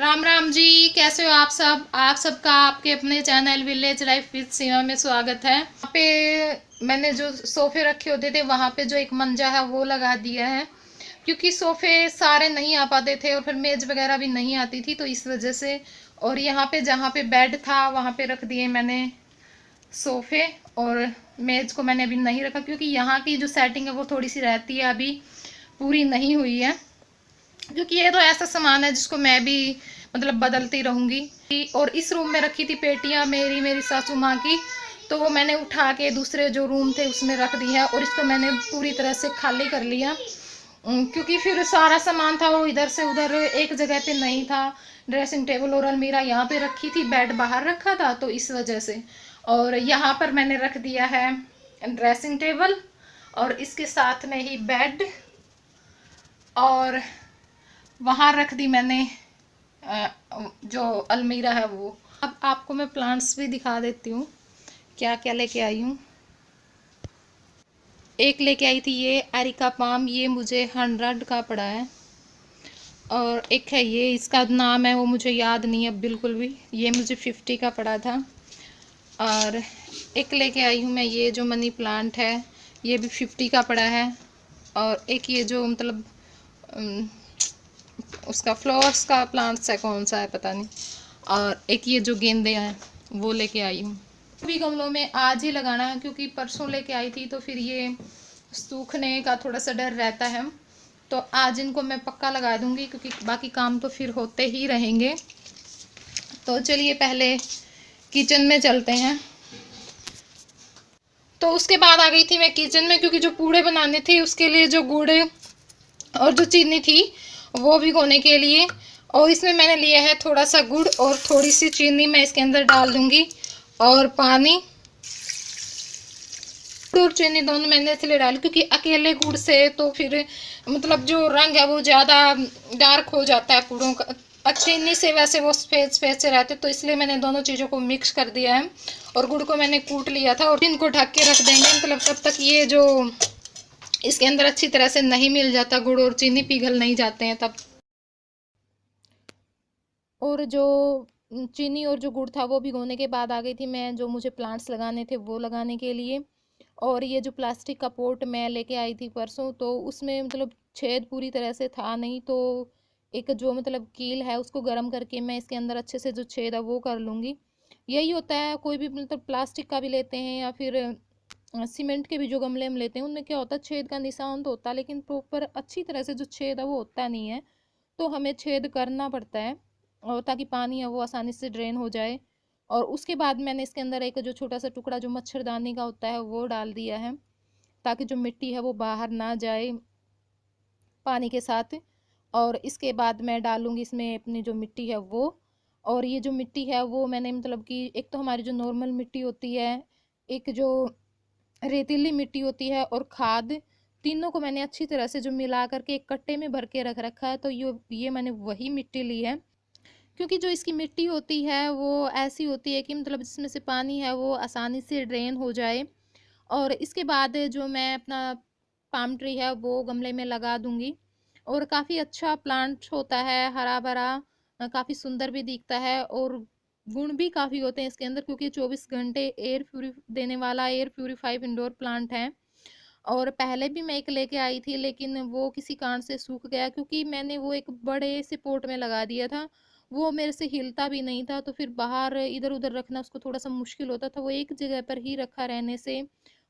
राम राम जी। कैसे हो आप सब? आप सबका आपके अपने चैनल विलेज लाइफ विद सीमा में स्वागत है। वहाँ पे मैंने जो सोफे रखे होते थे वहाँ पे जो एक मंजा है वो लगा दिया है, क्योंकि सोफे सारे नहीं आ पाते थे और फिर मेज वगैरह भी नहीं आती थी, तो इस वजह से। और यहाँ पे जहाँ पे बेड था वहाँ पे रख दिए मैंने सोफे। और मेज को मैंने अभी नहीं रखा क्योंकि यहाँ की जो सेटिंग है वो थोड़ी सी रहती है, अभी पूरी नहीं हुई है। क्योंकि ये तो ऐसा सामान है जिसको मैं भी बदलती रहूंगी। और इस रूम में रखी थी पेटियां मेरी सासू माँ की, तो वो मैंने उठा के दूसरे जो रूम थे उसमें रख दी है और इसको मैंने पूरी तरह से खाली कर लिया। क्योंकि फिर सारा सामान था वो इधर से उधर एक जगह पे नहीं था। ड्रेसिंग टेबल और अलमीरा यहाँ पे रखी थी, बेड बाहर रखा था, तो इस वजह से। और यहाँ पर मैंने रख दिया है ड्रेसिंग टेबल और इसके साथ में ही बेड। और वहाँ रख दी मैंने जो अलमीरा है वो। अब आपको मैं प्लांट्स भी दिखा देती हूँ क्या क्या लेके आई हूँ। एक लेके आई थी ये एरिका पाम, ये मुझे 100 का पड़ा है। और एक है ये, इसका नाम है वो मुझे याद नहीं है बिल्कुल भी, ये मुझे 50 का पड़ा था। और एक लेके आई हूँ मैं ये जो मनी प्लांट है, ये भी 50 का पड़ा है। और एक ये जो उसका फ्लावर्स का प्लांट्स है, कौन सा है पता नहीं। और एक ये जो गेंदे हैं वो लेके आई हूँ। भी गमलों में आज ही लगाना है क्योंकि परसों लेके आई थी, तो फिर ये सूखने का थोड़ा सा डर रहता है। तो आज इनको मैं पक्का लगा दूंगी क्योंकि बाकी काम तो फिर होते ही रहेंगे। तो चलिए पहले किचन में चलते हैं। तो उसके बाद आ गई थी मैं किचन में, क्योंकि जो पूड़े बनाने थे उसके लिए जो गुड़ और जो चीनी थी वो भिगोने के लिए। और इसमें मैंने लिया है थोड़ा सा गुड़ और थोड़ी सी चीनी मैं इसके अंदर डाल दूंगी और पानी। गुड़ और चीनी दोनों मैंने इसलिए डाली क्योंकि अकेले गुड़ से तो फिर जो रंग है वो ज़्यादा डार्क हो जाता है पूड़ों का। चीनी से वैसे वो सफ़ेद सफ़ेद से रहते, तो इसलिए मैंने दोनों चीज़ों को मिक्स कर दिया है। और गुड़ को मैंने कूट लिया था और इनको ढक के रख देंगे, तब तक ये जो इसके अंदर अच्छी तरह से नहीं मिल जाता, गुड़ और चीनी पिघल नहीं जाते हैं तब। और जो चीनी और जो गुड़ था वो भिगोने के बाद आ गई थी मैं जो मुझे प्लांट्स लगाने थे वो लगाने के लिए। और ये जो प्लास्टिक का पोट मैं लेके आई थी परसों, तो उसमें छेद पूरी तरह से था नहीं, तो एक जो कील है उसको गर्म करके मैं इसके अंदर अच्छे से जो छेद है वो कर लूँगी। यही होता है, कोई भी प्लास्टिक का भी लेते हैं या फिर सीमेंट के भी जो गमले हम लेते हैं उनमें क्या होता है, छेद का निशान तो होता है लेकिन प्रॉपर अच्छी तरह से जो छेद है वो होता नहीं है, तो हमें छेद करना पड़ता है और ताकि पानी है वो आसानी से ड्रेन हो जाए। और उसके बाद मैंने इसके अंदर एक जो छोटा सा टुकड़ा जो मच्छरदानी का होता है वो डाल दिया है, ताकि जो मिट्टी है वो बाहर ना जाए पानी के साथ। और इसके बाद मैं डालूंगी इसमें अपनी जो मिट्टी है वो। और ये जो मिट्टी है वो मैंने कि एक तो हमारी जो नॉर्मल मिट्टी होती है, एक जो रेतीली मिट्टी होती है और खाद, तीनों को मैंने अच्छी तरह से जो मिला करके एक कट्टे में भर के रख रखा है। तो ये मैंने वही मिट्टी ली है, क्योंकि जो इसकी मिट्टी होती है वो ऐसी होती है कि जिसमें से पानी है वो आसानी से ड्रेन हो जाए। और इसके बाद जो मैं अपना पाम ट्री है वो गमले में लगा दूंगी। और काफ़ी अच्छा प्लांट होता है, हरा भरा, काफ़ी सुंदर भी दिखता है और गुण भी काफ़ी होते हैं इसके अंदर, क्योंकि 24 घंटे एयर प्यूरी देने वाला एयर प्यूरीफाइव इंडोर प्लांट है। और पहले भी मैं एक लेके आई थी लेकिन वो किसी कारण से सूख गया, क्योंकि मैंने वो एक बड़े से पोट में लगा दिया था, वो मेरे से हिलता भी नहीं था, तो फिर बाहर इधर उधर रखना उसको थोड़ा सा मुश्किल होता था, वो एक जगह पर ही रखा रहने से।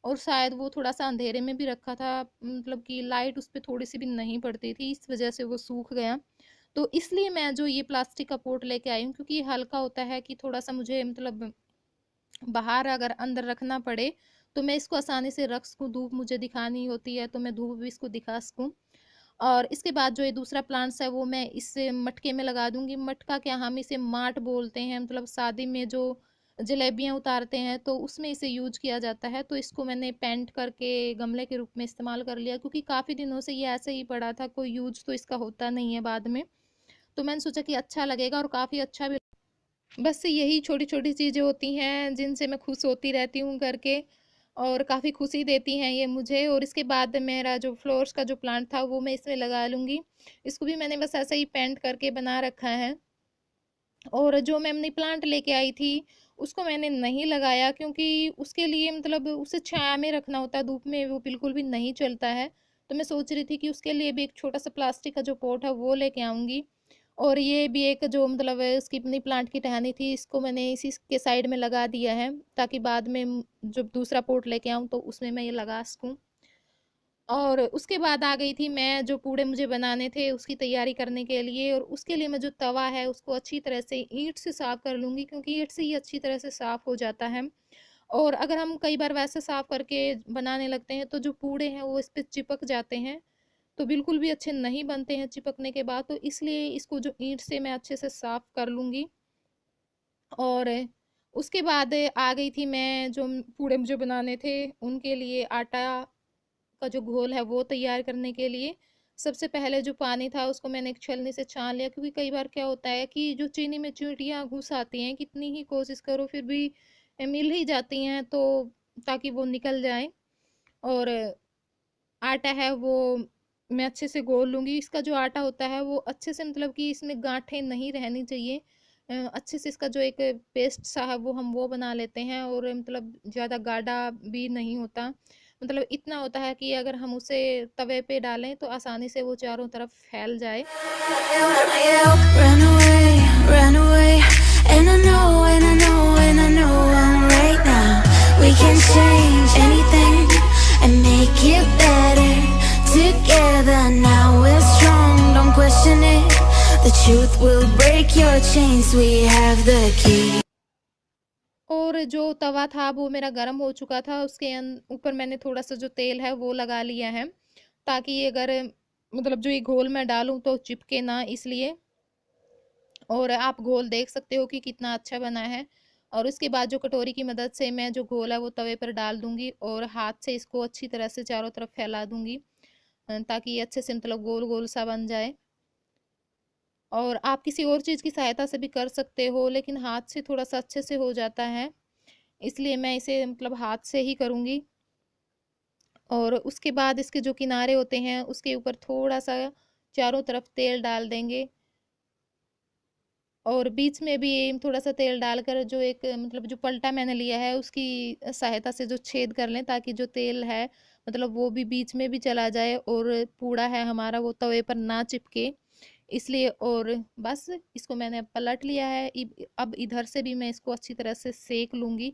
और शायद वो थोड़ा सा अंधेरे में भी रखा था, कि लाइट उस पर थोड़ी सी भी नहीं पड़ती थी, इस वजह से वो सूख गया। तो इसलिए मैं जो ये प्लास्टिक का पोट लेके आई हूँ, क्योंकि ये हल्का होता है कि थोड़ा सा मुझे बाहर अगर अंदर रखना पड़े तो मैं इसको आसानी से रख सकूँ, धूप मुझे दिखानी होती है तो मैं धूप भी इसको दिखा सकूँ। और इसके बाद जो ये दूसरा प्लांट्स है वो मैं इस मटके में लगा दूंगी। मटका क्या, हम इसे माट बोलते हैं, शादी में जो जलेबियां उतारते हैं तो उसमें इसे यूज किया जाता है। तो इसको मैंने पेंट करके गमले के रूप में इस्तेमाल कर लिया, क्योंकि काफ़ी दिनों से ये ऐसे ही पड़ा था, कोई यूज तो इसका होता नहीं है बाद में। तो मैंने सोचा कि अच्छा लगेगा और काफ़ी अच्छा भी। बस यही छोटी छोटी चीज़ें होती हैं जिनसे मैं खुश होती रहती हूँ करके, और काफ़ी खुशी देती हैं ये मुझे। और इसके बाद मेरा जो फ्लोर्स का जो प्लांट था वो मैं इसमें लगा लूँगी। इसको भी मैंने बस ऐसे ही पेंट करके बना रखा है। और जो मैं मनी प्लांट लेके आई थी उसको मैंने नहीं लगाया, क्योंकि उसके लिए मतलब उसे छाया में रखना होता है, धूप में वो बिल्कुल भी नहीं चलता है। तो मैं सोच रही थी कि उसके लिए भी एक छोटा सा प्लास्टिक का जो पॉट है वो लेके आऊँगी। और ये भी एक जो मतलब इसकी मनी प्लांट की टहनी थी, इसको मैंने इसी के साइड में लगा दिया है, ताकि बाद में जब दूसरा पॉट लेके आऊँ तो उसमें मैं ये लगा सकूँ। और उसके बाद आ गई थी मैं जो पूड़े मुझे बनाने थे उसकी तैयारी करने के लिए। और उसके लिए मैं जो तवा है उसको अच्छी तरह से ईंट से साफ़ कर लूँगी, क्योंकि ईंट से ही अच्छी तरह से साफ़ हो जाता है। और अगर हम कई बार वैसे साफ़ करके बनाने लगते हैं तो जो पूड़े हैं वो इस पे चिपक जाते हैं, तो बिल्कुल भी अच्छे नहीं बनते हैं चिपकने के बाद। तो इसलिए इसको जो ईंट से मैं अच्छे से साफ़ कर लूँगी। और उसके बाद आ गई थी मैं जो पूड़े मुझे बनाने थे उनके लिए आटा का जो घोल है वो तैयार करने के लिए। सबसे पहले जो पानी था उसको मैंने एक छलनी से छान लिया, क्योंकि कई बार क्या होता है कि जो चीनी में चींटियाँ घुस आती हैं, कितनी ही कोशिश करो फिर भी मिल ही जाती हैं, तो ताकि वो निकल जाए। और आटा है वो मैं अच्छे से घोल लूँगी। इसका जो आटा होता है वो अच्छे से मतलब कि इसमें गाँठें नहीं रहनी चाहिए। अच्छे से इसका जो एक पेस्ट सा है वो बना लेते हैं, और मतलब ज़्यादा गाढ़ा भी नहीं होता। मतलब इतना होता है कि अगर हम उसे तवे पे डालें तो आसानी से वो चारों तरफ फैल जाए। Run away, run away. And I know, and I know, and I know right now we can change anything and make it better together. Now we're strong, don't question it. The truth will break your chains. We have the key. और जो तवा था वो मेरा गर्म हो चुका था, उसके ऊपर मैंने थोड़ा सा जो तेल है वो लगा लिया है, ताकि ये अगर मतलब जो ये घोल मैं डालूं तो चिपके ना, इसलिए। और आप घोल देख सकते हो कि कितना अच्छा बना है। और उसके बाद जो कटोरी की मदद से मैं जो घोल है वो तवे पर डाल दूंगी और हाथ से इसको अच्छी तरह से चारों तरफ फैला दूंगी, ताकि ये अच्छे से मतलब गोल गोल सा बन जाए। और आप किसी और चीज़ की सहायता से भी कर सकते हो, लेकिन हाथ से थोड़ा सा अच्छे से हो जाता है, इसलिए मैं इसे मतलब हाथ से ही करूँगी। और उसके बाद इसके जो किनारे होते हैं उसके ऊपर थोड़ा सा चारों तरफ तेल डाल देंगे, और बीच में भी थोड़ा सा तेल डालकर जो एक मतलब जो पलटा मैंने लिया है उसकी सहायता से जो छेद कर लें, ताकि जो तेल है मतलब वो भी बीच में भी चला जाए और पूड़ा है हमारा वो तवे पर ना चिपके, इसलिए। और बस इसको मैंने अब पलट लिया है। अब इधर से भी मैं इसको अच्छी तरह से सेक लूँगी,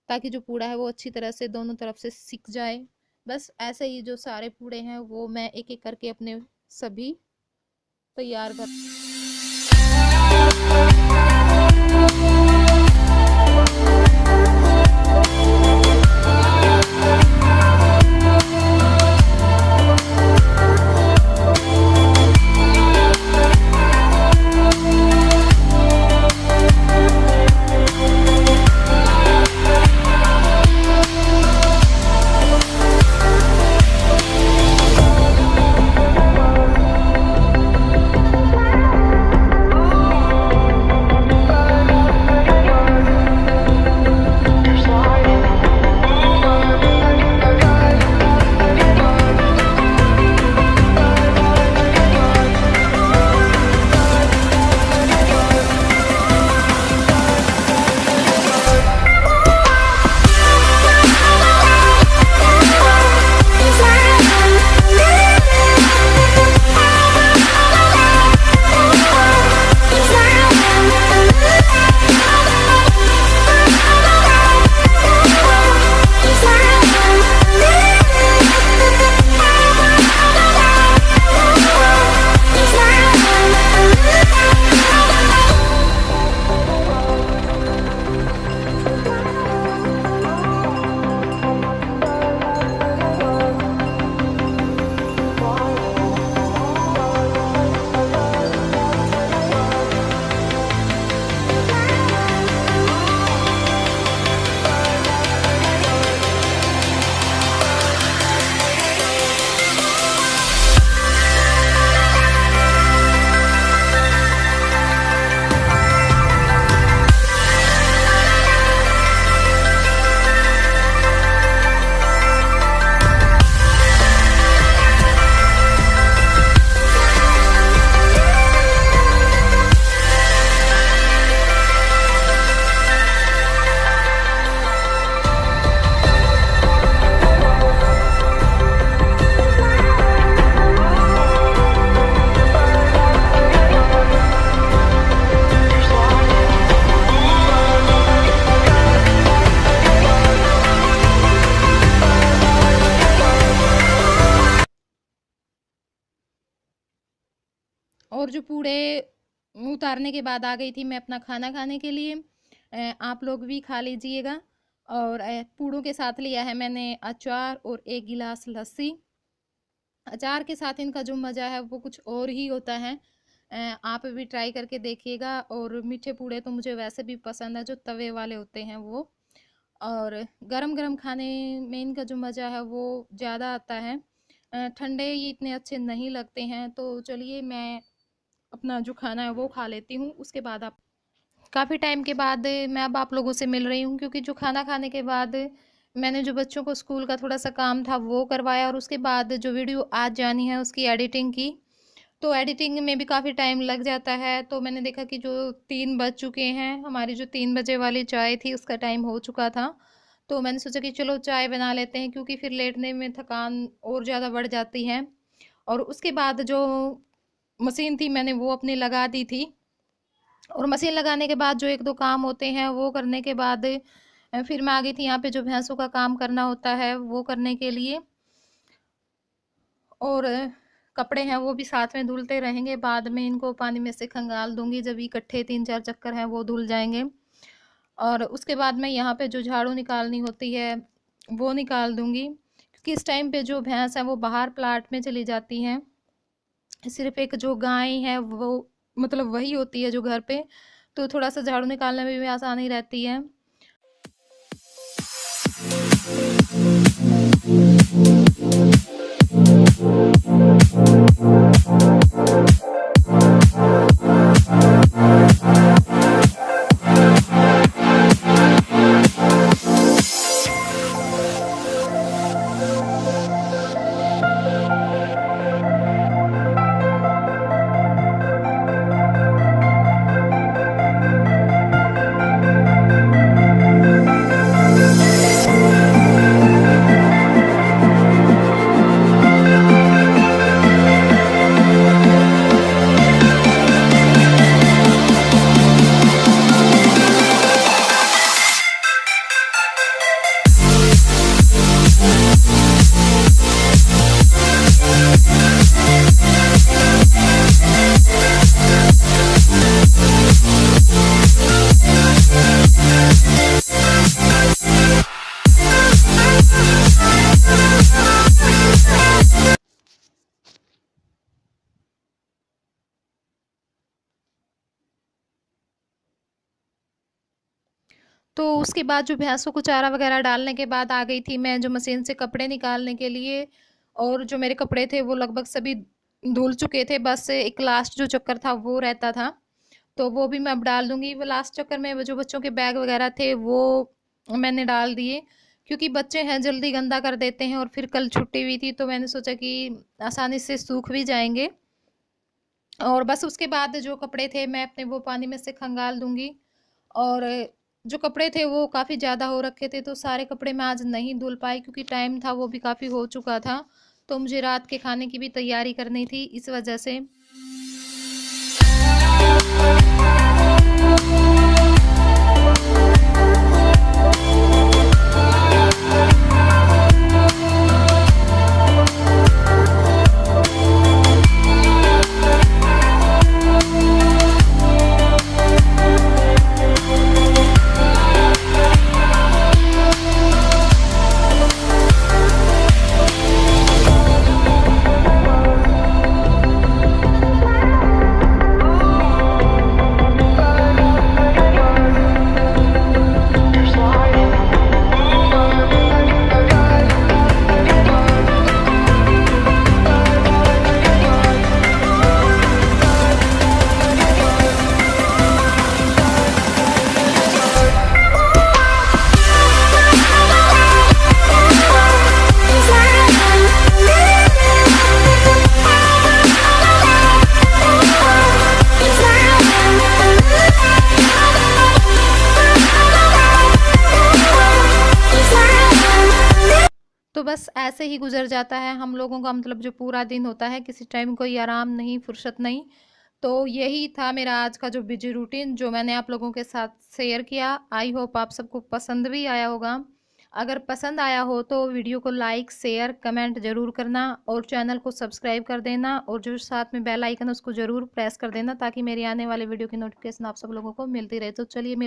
ताकि जो पूड़ा है वो अच्छी तरह से दोनों तरफ से सिक जाए। बस ऐसे ही जो सारे पूड़े हैं वो मैं एक एक करके अपने सभी तैयार कर। और जो पूड़े उतारने के बाद आ गई थी मैं अपना खाना खाने के लिए। आप लोग भी खा लीजिएगा। और पूड़ों के साथ लिया है मैंने अचार और 1 गिलास लस्सी। अचार के साथ इनका जो मज़ा है वो कुछ और ही होता है। आप भी ट्राई करके देखिएगा। और मीठे पूड़े तो मुझे वैसे भी पसंद है, जो तवे वाले होते हैं वो। और गरम गरम खाने में इनका जो मज़ा है वो ज़्यादा आता है। ठंडे ये इतने अच्छे नहीं लगते हैं। तो चलिए मैं अपना जो खाना है वो खा लेती हूँ। उसके बाद आप काफ़ी टाइम के बाद मैं अब आप लोगों से मिल रही हूँ, क्योंकि जो खाना खाने के बाद मैंने जो बच्चों को स्कूल का थोड़ा सा काम था वो करवाया, और उसके बाद जो वीडियो आज जानी है उसकी एडिटिंग की। तो एडिटिंग में भी काफ़ी टाइम लग जाता है। तो मैंने देखा कि जो 3 बज चुके हैं, हमारी जो 3 बजे वाली चाय थी उसका टाइम हो चुका था। तो मैंने सोचा कि चलो चाय बना लेते हैं, क्योंकि फिर लेटने में थकान और ज़्यादा बढ़ जाती है। और उसके बाद जो मशीन थी मैंने वो अपनी लगा दी थी। और मशीन लगाने के बाद जो 1-2 काम होते हैं वो करने के बाद फिर मैं आ गई थी यहाँ पे जो भैंसों का काम करना होता है वो करने के लिए। और कपड़े हैं वो भी साथ में धुलते रहेंगे। बाद में इनको पानी में से खंगाल दूंगी, जब इकट्ठे 3-4 चक्कर हैं वो धुल जाएंगे। और उसके बाद मैं यहाँ पे जो झाड़ू निकालनी होती है वो निकाल दूंगी, क्योंकि इस टाइम पे जो भैंस है वो बाहर प्लाट में चली जाती हैं। सिर्फ एक जो गाय है वो मतलब वही होती है जो घर पे, तो थोड़ा सा झाड़ू निकालने में भी आसानी रहती है। तो उसके बाद जो भैंसों को चारा वगैरह डालने के बाद आ गई थी मैं जो मशीन से कपड़े निकालने के लिए। और जो मेरे कपड़े थे वो लगभग सभी धुल चुके थे, बस एक लास्ट जो चक्कर था वो रहता था। तो वो भी मैं अब डाल दूंगी। वो लास्ट चक्कर में वो जो बच्चों के बैग वगैरह थे वो मैंने डाल दिए, क्योंकि बच्चे हैं जल्दी गंदा कर देते हैं। और फिर कल छुट्टी हुई थी तो मैंने सोचा कि आसानी से सूख भी जाएंगे। और बस उसके बाद जो कपड़े थे मैं अपने वो पानी में से खंगाल दूंगी। और जो कपड़े थे वो काफ़ी ज़्यादा हो रखे थे, तो सारे कपड़े मैं आज नहीं धुल पाई, क्योंकि टाइम था वो भी काफ़ी हो चुका था। तो मुझे रात के खाने की भी तैयारी करनी थी, इस वजह से। तो बस ऐसे ही गुजर जाता है हम लोगों का, मतलब जो पूरा दिन होता है, किसी टाइम कोई आराम नहीं, फुर्सत नहीं। तो यही था मेरा आज का जो बिजी रूटीन जो मैंने आप लोगों के साथ शेयर किया। आई होप आप सबको पसंद भी आया होगा। अगर पसंद आया हो तो वीडियो को लाइक शेयर कमेंट ज़रूर करना और चैनल को सब्सक्राइब कर देना और जो साथ में बेल आइकन है उसको ज़रूर प्रेस कर देना ताकि मेरी आने वाले वीडियो की नोटिफिकेशन आप सब लोगों को मिलती रहे। तो चलिए